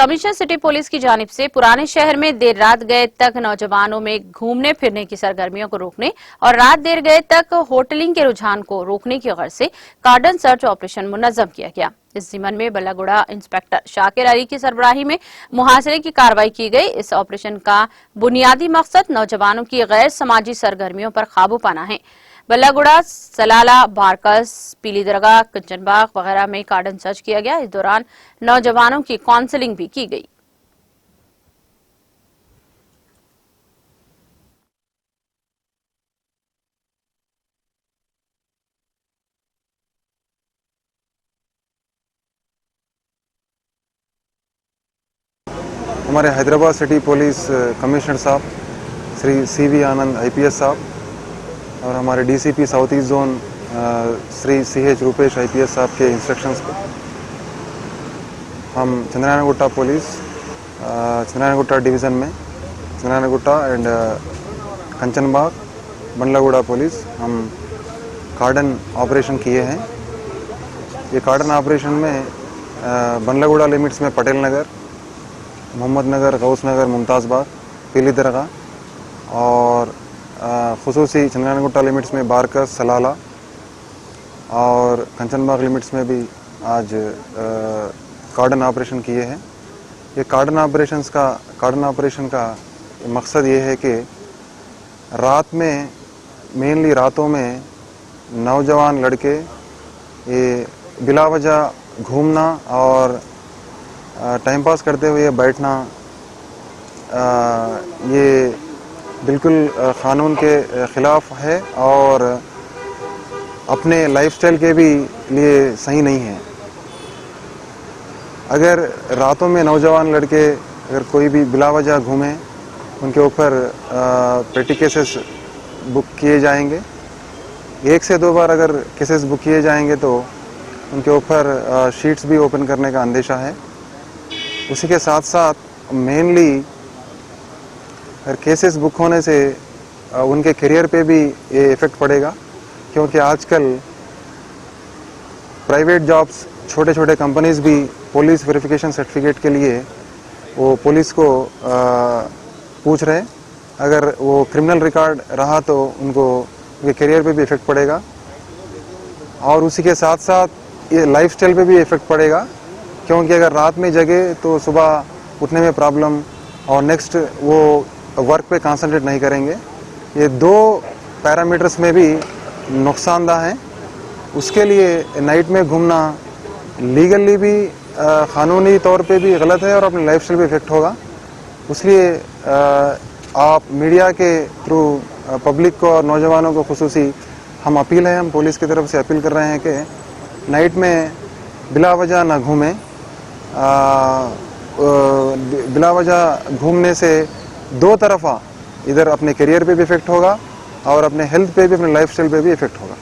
Commissioner city police की जानिब से पुराने शहर में देर रात गए तक नौजवानों में घूमने फिरने की सरगर्मियों को रोकने और रात देर गए तक होटलिंग के रुझान को रोकने की गर्ज से कार्डन सर्च ऑपरेशन मुनज्जम किया गया। इस जिमन में बल्लागुड़ा इंस्पेक्टर शाकिर अली की सरबराही में मुहासरे की कार्रवाई की गई। इस ऑपरेशन का बुनियादी मकसद नौजवानों की गैर समाजी सरगर्मियों पर काबू पाना है। बल्लागुड़ा, सलाला, बारकस, पीली दरगाह, कंचनबाग वगैरह में कार्डन सर्च किया गया। इस दौरान नौजवानों की काउंसलिंग भी की गई। हमारे हैदराबाद सिटी पुलिस कमिश्नर साहब श्री CV आनंद IPS साहब और हमारे DCP south east zone Shri CH Rupesh IPS साहब के इंस्ट्रक्शंस पर हम चंद्रनारायण पुलिस चंद्रनारायण डिवीज़न में चंद्रनारायण एंड कंचनबाग बंडलागुड़ा पुलिस हम कार्डन ऑपरेशन किए हैं। ये कार्डन ऑपरेशन में बंडलागुड़ा लिमिट्स में पटेल नगर, मोहम्मद नगर, गौस नगर, मुमताज़ बाग, पीली दरगाह और खुसूसी चंद्रनारायण लिमिट्स में बारकस, सलाला और कंचनबाग लिमिट्स में भी आज कार्डन ऑपरेशन किए हैं। ये कार्डन ऑपरेशन का मकसद ये है कि रात में मेनली रातों में नौजवान लड़के ये बिला वजह घूमना और टाइम पास करते हुए बैठना ये बिल्कुल क़ानून के ख़िलाफ़ है और अपने लाइफस्टाइल के भी लिए सही नहीं है। अगर रातों में नौजवान लड़के अगर कोई भी बिला वजह घूमें उनके ऊपर पेटी केसेस बुक किए जाएंगे। 1 से 2 बार अगर केसेस बुक किए जाएंगे तो उनके ऊपर शीट्स भी ओपन करने का अंदेशा है। उसी के साथ साथ मेनली अगर केसेस बुक होने से उनके करियर पे भी ये इफ़ेक्ट पड़ेगा, क्योंकि आजकल प्राइवेट जॉब्स छोटे छोटे कंपनीज़ भी पुलिस वेरिफिकेशन सर्टिफिकेट के लिए वो पुलिस को पूछ रहे। अगर वो क्रिमिनल रिकॉर्ड रहा तो उनको उनके करियर पे भी इफ़ेक्ट पड़ेगा और उसी के साथ साथ ये लाइफस्टाइल पे भी इफ़ेक्ट पड़ेगा, क्योंकि अगर रात में जगे तो सुबह उठने में प्रॉब्लम और नेक्स्ट वो वर्क पे कंसंट्रेट नहीं करेंगे। ये 2 पैरामीटर्स में भी नुकसानदा हैं। उसके लिए नाइट में घूमना लीगली भी क़ानूनी तौर पे भी गलत है और अपने लाइफस्टाइल पे इफ़ेक्ट होगा। इसलिए आप मीडिया के थ्रू पब्लिक को और नौजवानों को खुसूसी हम पुलिस की तरफ से अपील कर रहे हैं कि नाइट में बिला वजह ना घूमें। बिला वजह घूमने से 2 तरफा इधर अपने करियर पे भी इफ़ेक्ट होगा और अपने हेल्थ पे भी, अपने लाइफस्टाइल पे भी इफ़ेक्ट होगा।